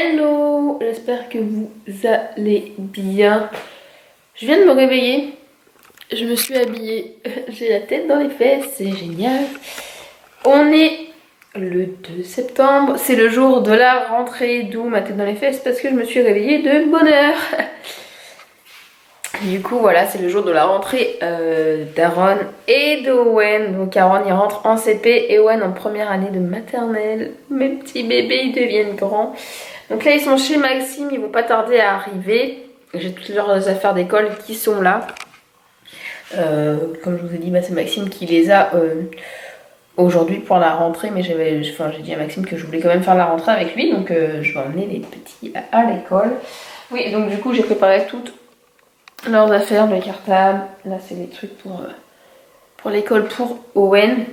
Hello, j'espère que vous allez bien. Je viens de me réveiller, je me suis habillée, j'ai la tête dans les fesses, c'est génial. On est le 2 septembre, c'est le jour de la rentrée, d'où ma tête dans les fesses parce que je me suis réveillée de bonne heure. Du coup voilà, c'est le jour de la rentrée d'Aaron et d'Owen. Donc Aaron il rentre en CP et Owen en première année de maternelle. Mes petits bébés ils deviennent grands. Donc là ils sont chez Maxime, ils vont pas tarder à arriver. J'ai toutes leurs affaires d'école qui sont là. Comme je vous ai dit, c'est Maxime qui les a aujourd'hui pour la rentrée. Mais j'ai dit à Maxime que je voulais quand même faire la rentrée avec lui. Donc je vais emmener les petits à l'école. Oui, donc du coup j'ai préparé toutes leurs affaires, le cartable. Là c'est les trucs pour l'école pour Owen.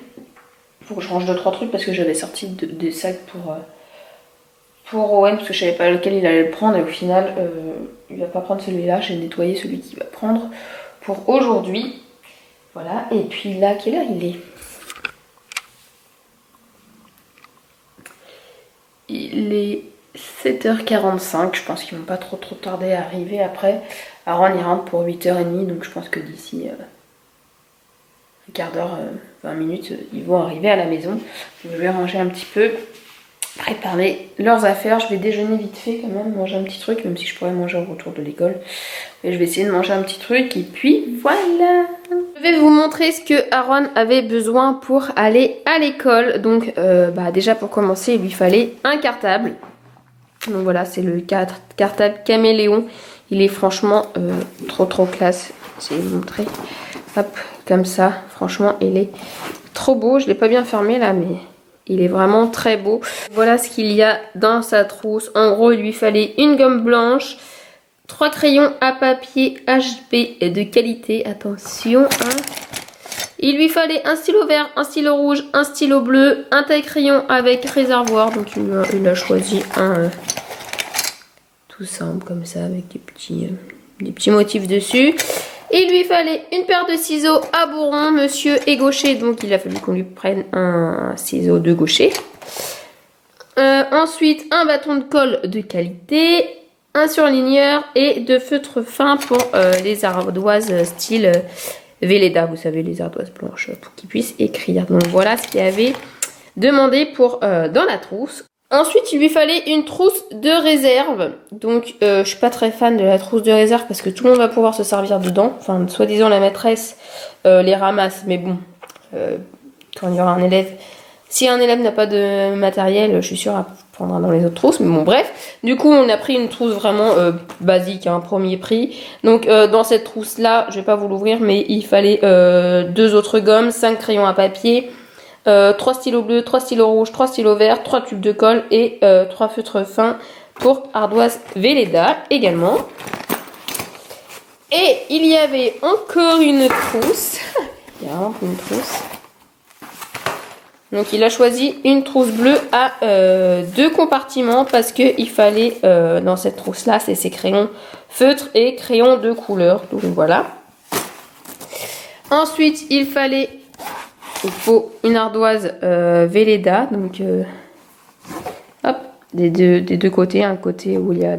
Faut que je range 2-3 trucs parce que j'avais sorti des sacs pour Owen parce que je savais pas lequel il allait le prendre et au final il va pas prendre celui-là. J'ai nettoyé celui qu'il va prendre pour aujourd'hui. Voilà, et puis là, quelle heure il est? Il est 7h45, je pense qu'ils vont pas trop tarder à arriver après. Aaron il rentre pour 8h30, donc je pense que d'ici un quart d'heure, 20 minutes, ils vont arriver à la maison. Donc, je vais ranger un petit peu, préparer leurs affaires. Je vais déjeuner vite fait quand même, manger un petit truc, même si je pourrais manger au retour de l'école. Mais je vais essayer de manger un petit truc et puis voilà. Je vais vous montrer ce que Aaron avait besoin pour aller à l'école. Donc déjà pour commencer, il lui fallait un cartable. Donc voilà, c'est le cartable Caméléon. Il est franchement trop classe. Je vais vous montrer. Hop, comme ça. Franchement, il est trop beau. Je l'ai pas bien fermé là, mais il est vraiment très beau. Voilà ce qu'il y a dans sa trousse. En gros, il lui fallait une gomme blanche, 3 crayons à papier HB de qualité. Attention, hein. Il lui fallait un stylo vert, un stylo rouge, un stylo bleu, un taille-crayon avec réservoir. Donc il a choisi un tout simple comme ça avec des petits motifs dessus. Il lui fallait une paire de ciseaux à bourron, monsieur est gaucher, donc il a fallu qu'on lui prenne un ciseau de gaucher. Ensuite, un bâton de colle de qualité, un surligneur et de feutre fin pour les ardoises style Velleda, vous savez, les ardoises blanches, pour qu'ils puissent écrire. Donc voilà ce qu'il avait demandé pour dans la trousse. Ensuite, il lui fallait une trousse de réserve. Donc, je suis pas très fan de la trousse de réserve parce que tout le monde va pouvoir se servir dedans. Enfin, soi-disant, la maîtresse les ramasse. Mais bon, quand il y aura un élève... Si un élève n'a pas de matériel, je suis sûre à prendre dans les autres trousses. Mais bon, bref. Du coup, on a pris une trousse vraiment basique, hein, premier prix. Donc, dans cette trousse-là, je vais pas vous l'ouvrir, mais il fallait 2 autres gommes, 5 crayons à papier, 3 stylos bleus, 3 stylos rouges, 3 stylos verts, 3 tubes de colle et 3 feutres fins pour ardoise Velleda également. Et il y avait encore une trousse. Il y a encore une trousse. Donc il a choisi une trousse bleue à 2 compartiments parce qu'il fallait dans cette trousse là, c'est ses crayons feutres et crayons de couleur. Donc voilà. Ensuite il faut une ardoise Velleda, donc hop, des deux côtés, un côté où il y a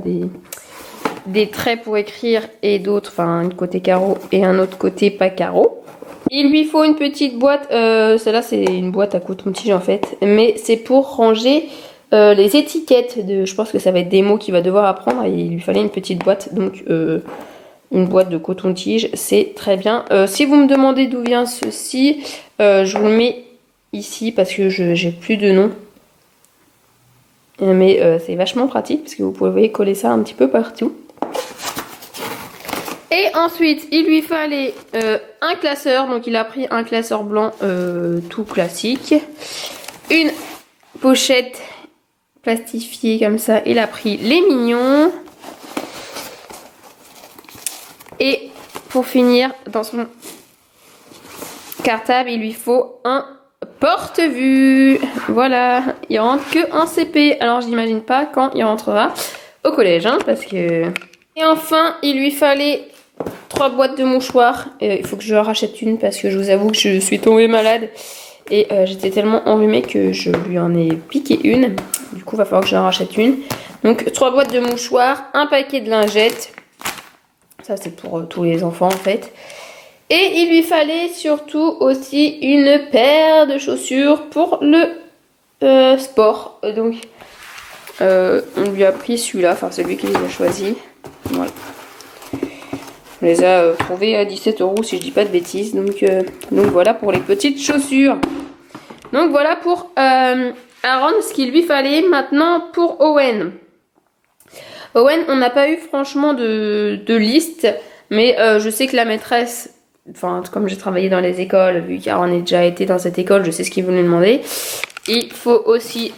des traits pour écrire et d'autres, enfin un côté carreau et un autre côté pas carreau. Il lui faut une petite boîte, celle-là c'est une boîte à coton-tige en fait, mais c'est pour ranger les étiquettes, je pense que ça va être des mots qu'il va devoir apprendre et il lui fallait une petite boîte, donc une boîte de coton-tige, c'est très bien. Si vous me demandez d'où vient ceci, je vous le mets ici parce que j'ai plus de nom. Mais c'est vachement pratique parce que vous pouvez coller ça un petit peu partout. Et ensuite, il lui fallait un classeur. Donc il a pris un classeur blanc tout classique. Une pochette plastifiée comme ça. Il a pris les mignons. Et pour finir, dans son cartable, il lui faut un porte-vue. Voilà, il rentre que en CP. Alors je n'imagine pas quand il rentrera au collège, hein, parce que... Et enfin, il lui fallait 3 boîtes de mouchoirs. Il faut que je rachète une parce que je vous avoue que je suis tombée malade. Et j'étais tellement enrhumée que je lui en ai piqué une. Du coup, il va falloir que je rachète une. Donc 3 boîtes de mouchoirs, un paquet de lingettes. Ça c'est pour tous les enfants en fait. Et il lui fallait surtout aussi une paire de chaussures pour le sport. Donc on lui a pris celui-là, enfin c'est lui qui les a choisis. Voilà. On les a trouvés à 17 € si je dis pas de bêtises. Donc voilà pour les petites chaussures. Donc voilà pour Aaron, ce qu'il lui fallait. Maintenant pour Owen. Owen, on n'a pas eu franchement de liste. Mais je sais que la maîtresse, enfin comme j'ai travaillé dans les écoles, vu qu'Aaron a déjà été dans cette école, je sais ce qu'il voulait demander. Il faut aussi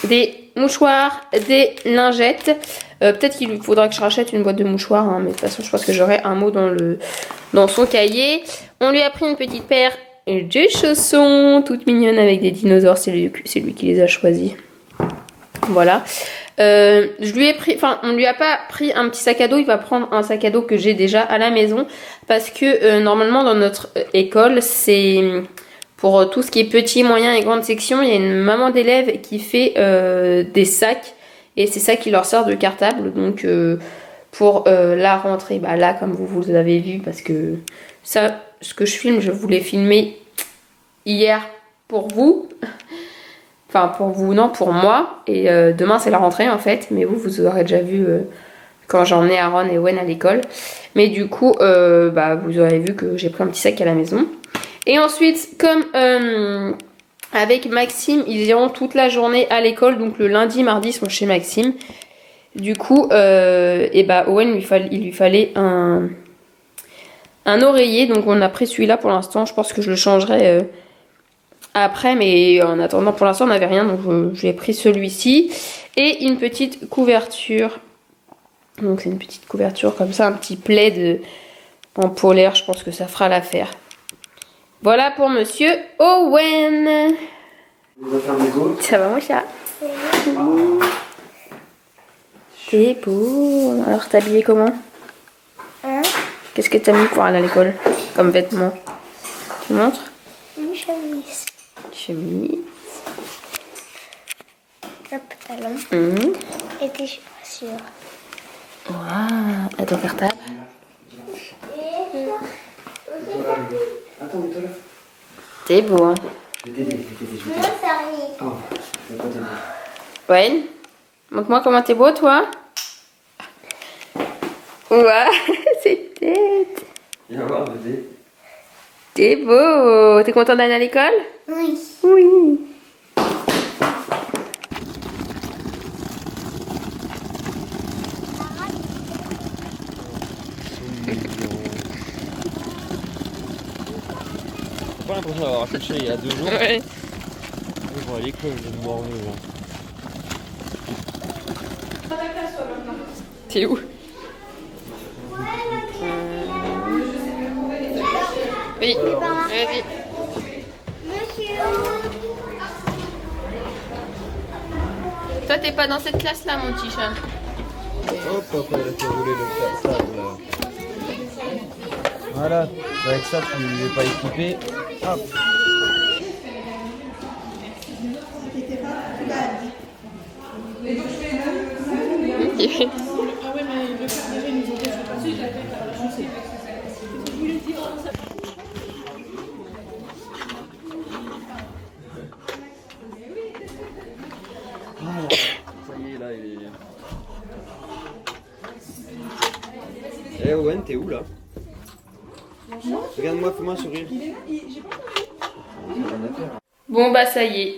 des mouchoirs, des lingettes. Peut-être qu'il faudra que je rachète une boîte de mouchoirs, hein, mais de toute façon je pense que j'aurai un mot dans son cahier. On lui a pris une petite paire de chaussons, toutes mignonnes avec des dinosaures, c'est lui qui les a choisis. Voilà. Je lui ai pris, enfin on lui a pas pris un petit sac à dos, il va prendre un sac à dos que j'ai déjà à la maison. Parce que normalement dans notre école, c'est... Pour tout ce qui est petit, moyen et grande section, il y a une maman d'élèves qui fait des sacs. Et c'est ça qui leur sert de cartable. Donc pour la rentrée, bah là comme vous avez vu, parce que ça, ce que je filme, je voulais filmer hier pour vous. Enfin pour vous, non, pour moi. Et demain c'est la rentrée en fait. Mais vous aurez déjà vu quand j'emmenais Aaron et Owen à l'école. Mais du coup, bah, vous aurez vu que j'ai pris un petit sac à la maison. Et ensuite, comme avec Maxime, ils iront toute la journée à l'école. Donc le lundi, mardi, ils sont chez Maxime. Du coup, et bah, Owen, il lui fallait un oreiller. Donc on a pris celui-là pour l'instant. Je pense que je le changerai après. Mais en attendant, pour l'instant, on n'avait rien. Donc j'ai pris celui-ci. Et une petite couverture. Donc c'est une petite couverture comme ça, un petit plaid en polaire. Je pense que ça fera l'affaire. Voilà pour monsieur Owen. Ça va mon chat? T'es beau. Alors t'es habillé comment? Qu'est-ce que t'as mis pour aller à l'école comme vêtements? Tu montres? Une chemise. Chemise. Un pantalon. Et des chaussures. Waouh. Et ton cartable? Attends, mets-toi là. T'es beau hein? Je vais t'aider. Non, ça arrive. Oh, je vais pas t'aider. Owen, montre-moi comment t'es beau toi. Ouah, c'est tête. Viens voir, bébé. T'es beau. T'es content d'aller à l'école? Oui. Oui. J'ai pas l'impression d'avoir accouché il y a 2 jours. Ouais. Je vois à l'école, je vais me morver là. T'es où? Oui, vas-y. Monsieur. Toi, t'es pas dans cette classe-là, mon petit chat. Hop, papa, il a fait rouler le cartable là. Voilà, avec ça tu n'es pas équipé. Hop. Ça y est, là, il est... Eh Owen, t'es où là? Regarde-moi, fais-moi un sourire. Bon, bah ça y est.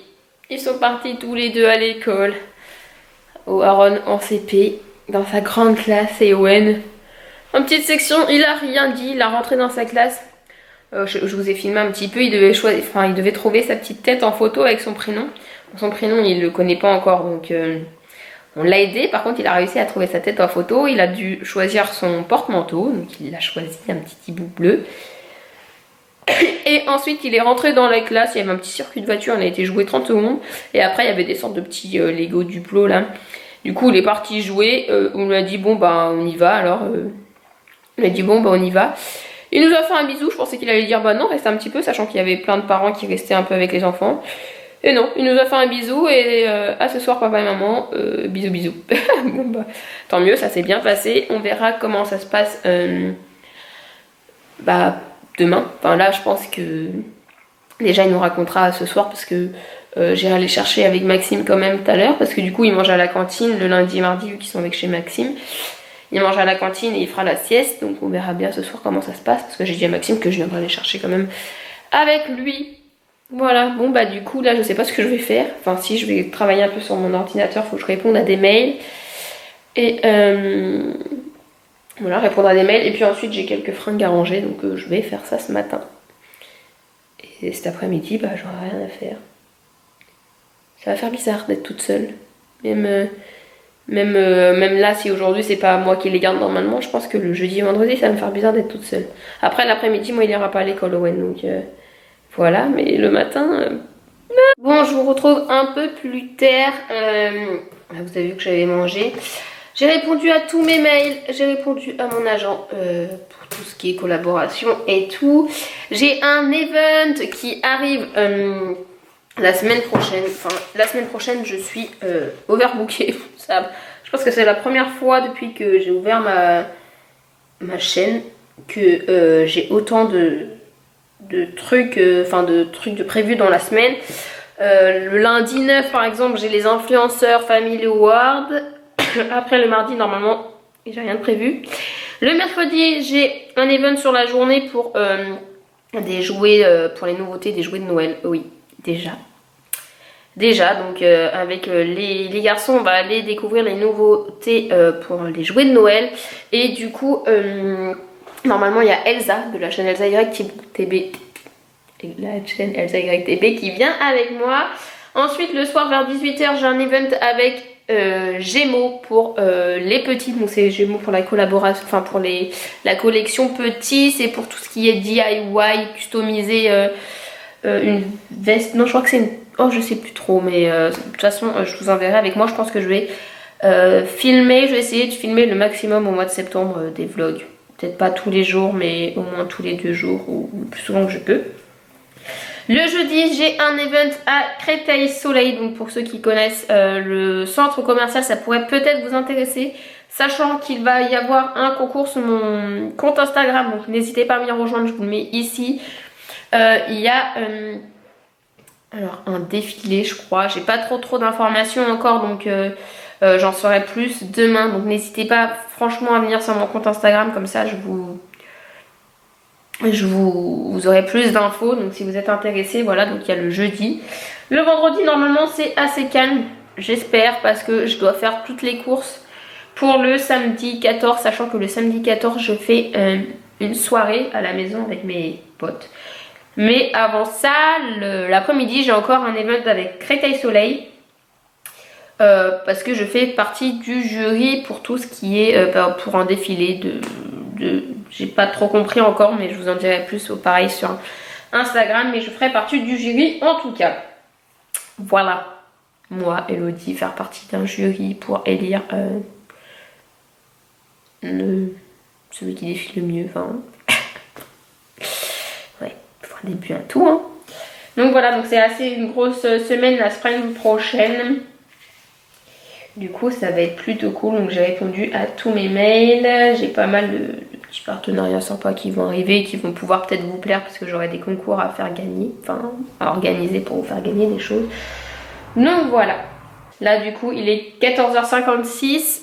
Ils sont partis tous les deux à l'école. Aaron en CP, dans sa grande classe, et Owen en petite section. Il a rien dit, il a rentré dans sa classe. Je vous ai filmé un petit peu, il devait trouver sa petite tête en photo avec son prénom. Son prénom, il le connaît pas encore, donc on l'a aidé. Par contre, il a réussi à trouver sa tête en photo. Il a dû choisir son porte-manteau, donc il a choisi un petit hibou bleu. Et ensuite, il est rentré dans la classe. Il y avait un petit circuit de voiture, on a été jouer 30 secondes. Et après, il y avait des sortes de petits Lego Duplo là. Du coup, il est parti jouer. On lui a dit, bon, bah, on y va. Alors, il a dit, bon, bah, on y va. Il nous a fait un bisou. Je pensais qu'il allait dire, bah, non, reste un petit peu, sachant qu'il y avait plein de parents qui restaient un peu avec les enfants. Et non, il nous a fait un bisou et à ce soir papa et maman, bisous bisous. Bon bah, tant mieux, ça s'est bien passé. On verra comment ça se passe bah, demain. Enfin là je pense que déjà il nous racontera ce soir parce que j'irai les chercher avec Maxime quand même tout à l'heure parce que du coup il mange à la cantine le lundi et mardi vu qu'ils sont avec chez Maxime. Il mange à la cantine et il fera la sieste, donc on verra bien ce soir comment ça se passe parce que j'ai dit à Maxime que je viendrai les chercher quand même avec lui. Voilà, bon bah du coup là je sais pas ce que je vais faire. Enfin si, je vais travailler un peu sur mon ordinateur, faut que je réponde à des mails. Et voilà, répondre à des mails. Et puis ensuite j'ai quelques fringues à ranger, donc je vais faire ça ce matin. Et cet après-midi, bah j'aurai rien à faire. Ça va faire bizarre d'être toute seule. Même là, si aujourd'hui c'est pas moi qui les garde normalement, je pense que le jeudi et vendredi ça va me faire bizarre d'être toute seule. Après l'après-midi, moi il ira pas à l'école Owen, donc voilà, mais le matin... Bon, je vous retrouve un peu plus tard. Vous avez vu que j'avais mangé. J'ai répondu à tous mes mails, j'ai répondu à mon agent pour tout ce qui est collaboration et tout. J'ai un event qui arrive la semaine prochaine. Enfin, la semaine prochaine, je suis overbookée. Ça, je pense que c'est la première fois depuis que j'ai ouvert ma chaîne que j'ai autant de trucs, de prévus dans la semaine. Le lundi 9 par exemple, j'ai les influenceurs Family Award. Après le mardi normalement j'ai rien de prévu. Le mercredi j'ai un event sur la journée pour des jouets, pour les nouveautés des jouets de Noël. Oui, déjà donc avec les garçons on va aller découvrir les nouveautés pour les jouets de Noël. Et du coup normalement il y a Elsa de la chaîne Elsa YTB, la chaîne Elsa YTB qui vient avec moi. Ensuite le soir vers 18 h j'ai un event avec Gémeaux pour les petits, donc c'est Gémeaux pour la collaboration, enfin pour la collection petits, c'est pour tout ce qui est DIY, customiser une veste, non je crois que c'est une, oh je sais plus trop, mais de toute façon je vous enverrai avec moi. Je pense que je vais filmer, je vais essayer de filmer le maximum au mois de septembre des vlogs, peut-être pas tous les jours mais au moins tous les 2 jours ou le plus souvent que je peux. Le jeudi, j'ai un event à Créteil-Soleil, donc pour ceux qui connaissent le centre commercial, ça pourrait peut-être vous intéresser, sachant qu'il va y avoir un concours sur mon compte Instagram, donc n'hésitez pas à venir rejoindre, je vous le mets ici. Il y a alors un défilé, je crois, j'ai pas trop d'informations encore, donc j'en saurai plus demain, donc n'hésitez pas franchement à venir sur mon compte Instagram, comme ça vous aurez plus d'infos, donc si vous êtes intéressé, voilà, donc il y a le jeudi. Le vendredi normalement c'est assez calme, j'espère, parce que je dois faire toutes les courses pour le samedi 14, sachant que le samedi 14 je fais une soirée à la maison avec mes potes. Mais avant ça, l'après-midi j'ai encore un event avec Créteil Soleil, parce que je fais partie du jury pour tout ce qui est pour un défilé j'ai pas trop compris encore, mais je vous en dirai plus pareil sur Instagram, mais je ferai partie du jury en tout cas. Voilà, moi Elodie, faire partie d'un jury pour élire celui qui défile le mieux, enfin ouais, il faudra des buts à tout hein. Donc voilà, donc c'est assez une grosse semaine la semaine prochaine. Du coup ça va être plutôt cool, donc j'ai répondu à tous mes mails, j'ai pas mal de petits partenariats sympas qui vont arriver, qui vont pouvoir peut-être vous plaire parce que j'aurai des concours à faire gagner, enfin à organiser pour vous faire gagner des choses. Donc voilà, là du coup il est 14h56,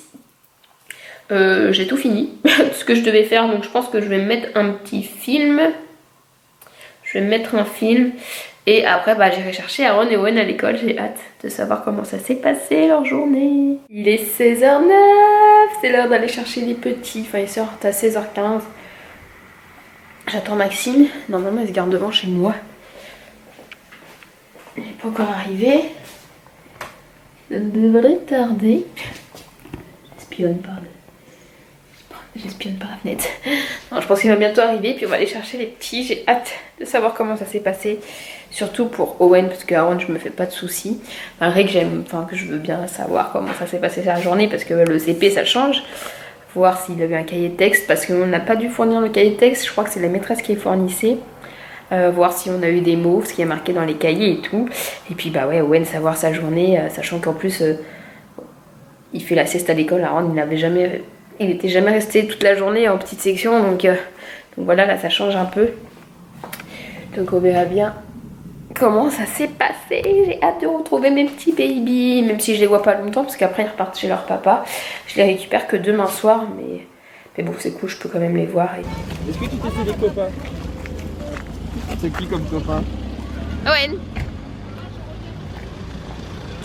j'ai tout fini, ce que je devais faire, donc je pense que je vais me mettre un petit film, je vais me mettre un film. Et après, bah, j'irai chercher Aaron et Owen à l'école. J'ai hâte de savoir comment ça s'est passé leur journée. Il est 16h09. C'est l'heure d'aller chercher les petits. Enfin, ils sortent à 16h15. J'attends Maxime. Normalement, il se garde devant chez moi. Il n'est pas encore arrivé. Ça devrait tarder. J'espionne par la fenêtre. Non, je pense qu'il va bientôt arriver. Puis on va aller chercher les petits. J'ai hâte de savoir comment ça s'est passé. Surtout pour Owen, parce que Aaron je me fais pas de soucis. Malgré que que je veux bien savoir comment ça s'est passé sa journée, parce que le CP ça change. Voir s'il avait un cahier de texte, parce qu'on n'a pas dû fournir le cahier de texte. Je crois que c'est la maîtresse qui le fournissait. voir si on a eu des mots, ce qui est marqué dans les cahiers et tout. Et puis bah ouais, Owen savoir sa journée, sachant qu'en plus il fait la sieste à l'école. Aaron il était jamais resté toute la journée en petite section, donc voilà, là ça change un peu. Donc on verra bien comment ça s'est passé. J'ai hâte de retrouver mes petits babies, même si je les vois pas longtemps, parce qu'après ils repartent chez leur papa. Je les récupère que demain soir, mais bon c'est cool, je peux quand même les voir. Est-ce que tu t'es fait des copains? C'est qui comme copain? Owen.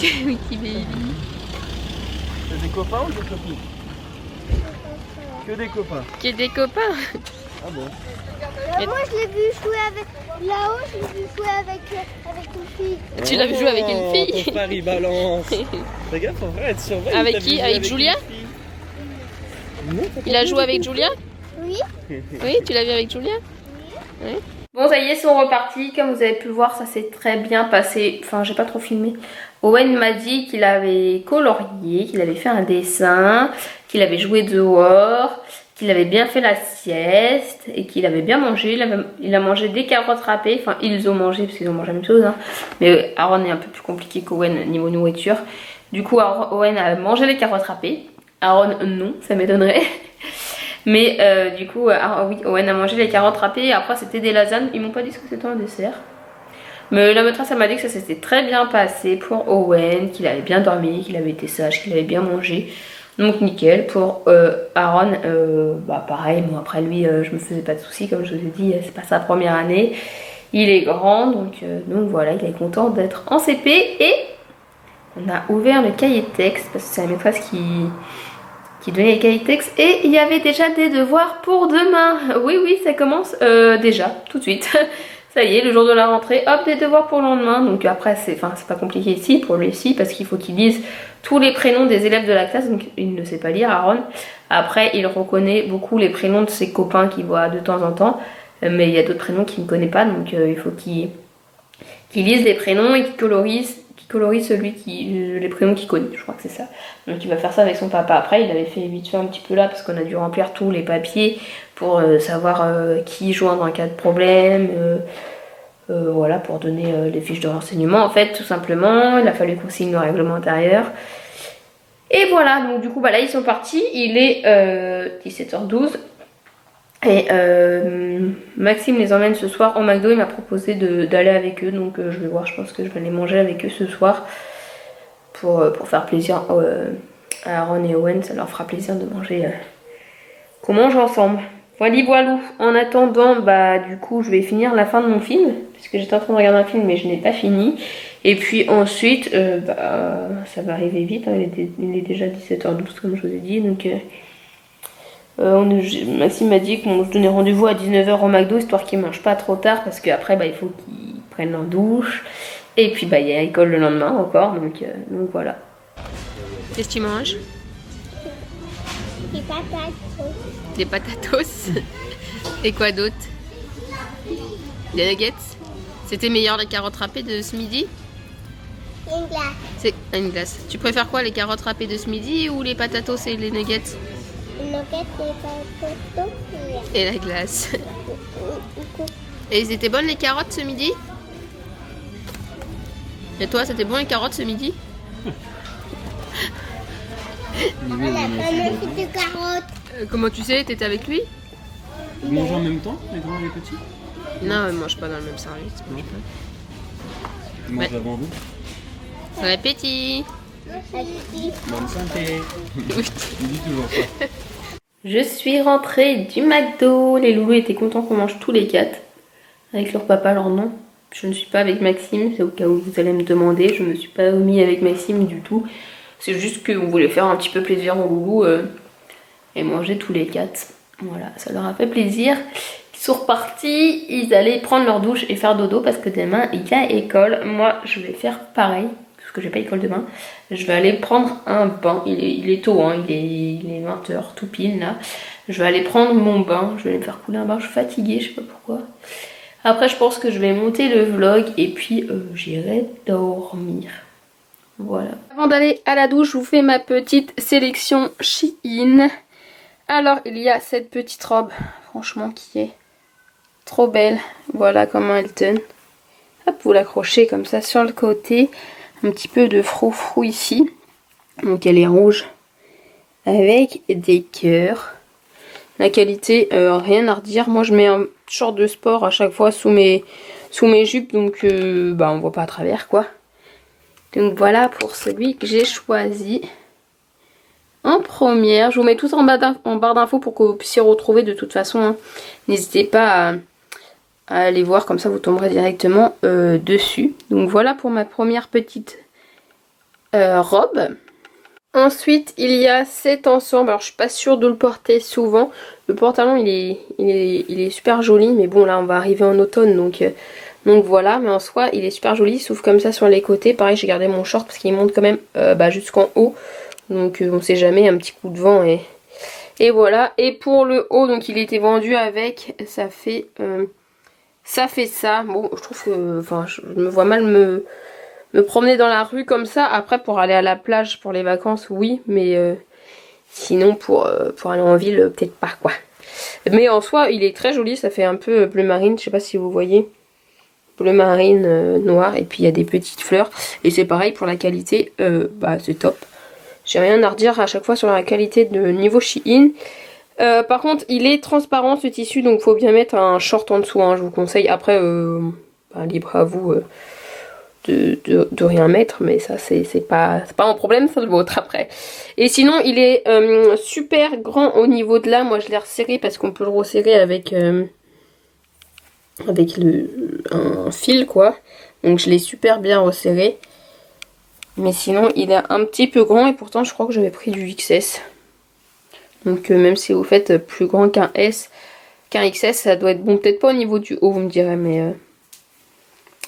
Oui, petit baby. C'est des copains ou des copines? Que des copains. Que des copains. Ah bon? Moi, je l'ai vu jouer avec. Là-haut, je l'ai vu jouer avec une fille. Tu l'as vu jouer avec une fille? Ton frère il balance. Fais gaffe, ton frère, être surveille. Avec qui? Avec Julia? Il a joué avec Julia? Oui. Oui, tu l'as vu avec Julia? Oui. Bon, ça y est, ils sont repartis. Comme vous avez pu le voir, ça s'est très bien passé. Enfin, j'ai pas trop filmé. Owen m'a dit qu'il avait colorié, qu'il avait fait un dessin, qu'il avait joué dehors, qu'il avait bien fait la sieste et qu'il avait bien mangé. Il a mangé des carottes râpées. Enfin, ils ont mangé parce qu'ils ont mangé la même chose. Hein. Mais Aaron est un peu plus compliqué qu'Owen niveau nourriture. Du coup, Owen a mangé les carottes râpées. Aaron, non, ça m'étonnerait. Mais du coup, oui, Owen a mangé les carottes râpées et après c'était des lasagnes. Ils m'ont pas dit ce que c'était un dessert. Mais la maîtresse m'a dit que ça s'était très bien passé pour Owen, qu'il avait bien dormi, qu'il avait été sage, qu'il avait bien mangé. Donc nickel. Pour Aaron, bah pareil, moi après lui je me faisais pas de soucis, comme je vous ai dit, c'est pas sa première année. Il est grand, donc voilà, il est content d'être en CP. Et on a ouvert le cahier de texte, parce que c'est la maîtresse qui donnait les cahiers de texte. Et il y avait déjà des devoirs pour demain. Oui, ça commence déjà, tout de suite. Ça y est, le jour de la rentrée, hop, des devoirs pour le lendemain. Donc après, c'est pas compliqué ici, pour lui aussi, parce qu'il faut qu'il lise tous les prénoms des élèves de la classe. Donc il ne sait pas lire, Aaron. Après, il reconnaît beaucoup les prénoms de ses copains qu'il voit de temps en temps. Mais il y a d'autres prénoms qu'il ne connaît pas. Donc il faut qu'il lise les prénoms et qu'il colorise les prénoms qu'il connaît. Je crois que c'est ça. Donc il va faire ça avec son papa. Après, il avait fait vite fait un petit peu là, parce qu'on a dû remplir tous les papiers pour savoir qui joindre en cas de problème. Voilà, pour donner les fiches de renseignement en fait, tout simplement. Il a fallu qu'on signe le règlement intérieur. Et voilà, donc du coup bah là ils sont partis. Il est 17h12 et Maxime les emmène ce soir au McDo. Il m'a proposé d'aller avec eux, donc je vais voir, je pense que je vais aller manger avec eux ce soir pour faire plaisir à Aaron et Owen. Ça leur fera plaisir de manger, qu'on mange ensemble. Voilà. En attendant, bah du coup je vais finir la fin de mon film, puisque j'étais en train de regarder un film mais je n'ai pas fini. Et puis ensuite, ça va arriver vite, hein. Il est déjà 17h12 comme je vous ai dit. Donc Maxime m'a dit qu'on se donnait rendez-vous à 19h au McDo, histoire qu'il mange pas trop tard, parce qu'après bah, il faut qu'il prenne leur douche. Et puis bah il y a l'école le lendemain encore, donc voilà. Qu'est-ce que tu manges? Des patates. Des patatos. Et quoi d'autre? Des nuggets. C'était meilleur les carottes râpées de ce midi? Une glace. C'est une glace. Tu préfères quoi, les carottes râpées de ce midi ou les patatos et les nuggets? Une nugget, des patates. Et la glace. Et ils étaient bonnes les carottes ce midi? Et toi, c'était bon les carottes ce midi? On a pas mangé de carottes. Comment tu sais? T'étais avec lui? Ils mangent en même temps, les grands et les petits? Non, ils mangent pas dans le même service. Ils mangent avant vous. Bon appétit. Bonne santé. Il dit toujours ça. Je suis rentrée du McDo. Les loulous étaient contents qu'on mange tous les quatre. Avec leur papa, leur nom. Je ne suis pas avec Maxime, c'est au cas où vous allez me demander. Je me suis pas mis avec Maxime du tout. C'est juste qu'on voulait faire un petit peu plaisir aux loulous et manger tous les quatre. Voilà, ça leur a fait plaisir. Ils sont repartis, ils allaient prendre leur douche et faire dodo parce que demain il y a école. Moi je vais faire pareil, parce que j'ai pas école demain. Je vais aller prendre un bain, il est tôt, hein, il est 20h tout pile là. Je vais aller prendre mon bain, je vais aller me faire couler un bain, je suis fatiguée, je sais pas pourquoi. Après je pense que je vais monter le vlog et puis j'irai dormir. Voilà. Avant d'aller à la douche, je vous fais ma petite sélection Shein. Alors il y a cette petite robe, franchement qui est trop belle. Voilà comment elle donne. Hop, vous l'accrochez comme ça sur le côté. Un petit peu de froufrou ici. Donc elle est rouge avec des cœurs. La qualité, rien à redire. Moi je mets un short de sport à chaque fois sous mes jupes. Donc on voit pas à travers quoi. Donc voilà pour celui que j'ai choisi. En première, je vous mets tout en barre d'infos pour que vous puissiez retrouver de toute façon. Hein. N'hésitez pas à aller voir, comme ça vous tomberez directement dessus. Donc voilà pour ma première petite robe. Ensuite il y a cet ensemble, alors je suis pas sûre de le porter souvent. Le pantalon il est super joli, mais bon là on va arriver en automne donc voilà. Mais en soi il est super joli, il s'ouvre comme ça sur les côtés. Pareil j'ai gardé mon short parce qu'il monte quand même jusqu'en haut. Donc on sait jamais, un petit coup de vent et voilà. Et pour le haut, donc il était vendu avec, ça fait ça. Bon je trouve que, enfin je me vois mal me promener dans la rue comme ça. Après pour aller à la plage pour les vacances oui, mais sinon pour aller en ville peut-être pas quoi. Mais en soi il est très joli, ça fait un peu bleu marine, je sais pas si vous voyez. Bleu marine noir et puis il y a des petites fleurs. Et c'est pareil pour la qualité, c'est top. J'ai rien à redire à chaque fois sur la qualité de niveau Shein. Par contre il est transparent ce tissu, donc faut bien mettre un short en dessous, hein, je vous conseille. Après libre à vous de rien mettre, mais ça c'est pas un problème, c'est le vôtre après. Et sinon il est super grand au niveau de là. Moi je l'ai resserré parce qu'on peut le resserrer avec un fil quoi. Donc je l'ai super bien resserré. Mais sinon il est un petit peu grand et pourtant je crois que j'avais pris du XS. Donc même si vous faites plus grand qu'un XS, ça doit être bon. Peut-être pas au niveau du haut vous me direz, mais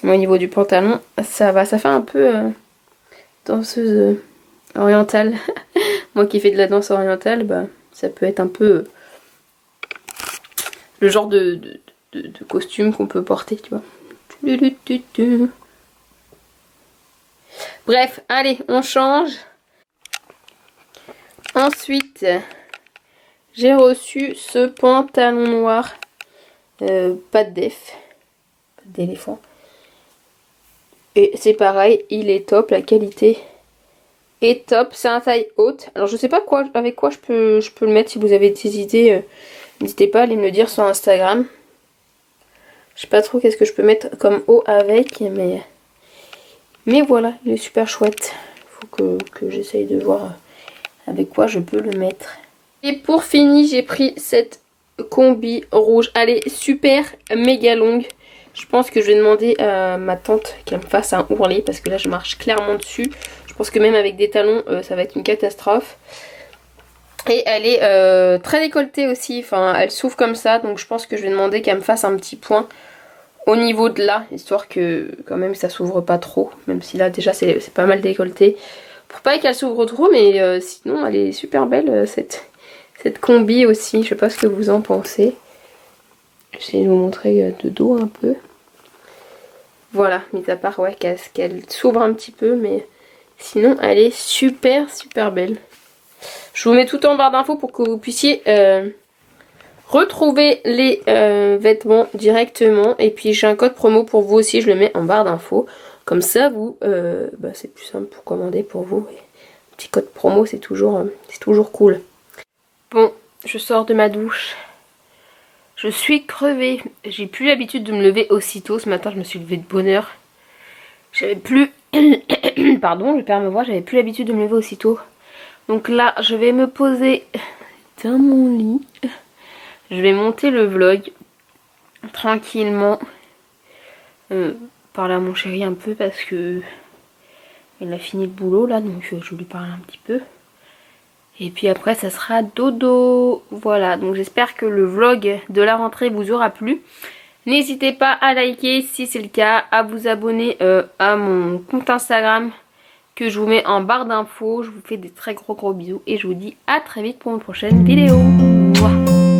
au niveau du pantalon ça va. Ça fait un peu danseuse orientale. Moi qui fais de la danse orientale, ça peut être un peu le genre de costume qu'on peut porter, tu vois. Bref, allez, on change. Ensuite, j'ai reçu ce pantalon noir. Pas d'éléphant. Et c'est pareil, il est top, la qualité est top. C'est un taille haute. Alors je sais pas avec quoi je peux le mettre. Si vous avez des idées, n'hésitez pas à aller me le dire sur Instagram. Je sais pas trop qu'est-ce que je peux mettre comme haut avec, mais voilà, il est super chouette. Il faut que j'essaye de voir avec quoi je peux le mettre. Et pour finir, j'ai pris cette combi rouge. Elle est super méga longue. Je pense que je vais demander à ma tante qu'elle me fasse un ourlet parce que là je marche clairement dessus. Je pense que même avec des talons, ça va être une catastrophe. Et elle est très décolletée aussi, enfin elle s'ouvre comme ça, donc je pense que je vais demander qu'elle me fasse un petit point au niveau de là, histoire que quand même ça s'ouvre pas trop, même si là déjà c'est pas mal décolleté. Pour pas qu'elle s'ouvre trop, mais sinon elle est super belle cette combi aussi, je sais pas ce que vous en pensez. J'essaie de vous montrer de dos un peu. Voilà, mis à part ouais, qu'elle s'ouvre un petit peu, mais sinon elle est super belle. Je vous mets tout en barre d'infos pour que vous puissiez retrouver les vêtements directement. Et puis j'ai un code promo pour vous aussi, je le mets en barre d'infos. Comme ça, vous, c'est plus simple pour commander pour vous. Et un petit code promo, c'est toujours cool. Bon, je sors de ma douche. Je suis crevée. J'ai plus l'habitude de me lever aussitôt. Ce matin, je me suis levée de bonne heure. J'avais plus... Pardon, je perds ma voix. J'avais plus l'habitude de me lever aussitôt. Donc là, je vais me poser dans mon lit. Je vais monter le vlog tranquillement. Parler à mon chéri un peu parce que il a fini le boulot là, donc je vais lui parler un petit peu. Et puis après ça sera dodo. Voilà, donc j'espère que le vlog de la rentrée vous aura plu. N'hésitez pas à liker si c'est le cas, à vous abonner à mon compte Instagram que je vous mets en barre d'infos. Je vous fais des très gros bisous et je vous dis à très vite pour une prochaine vidéo. Mouah.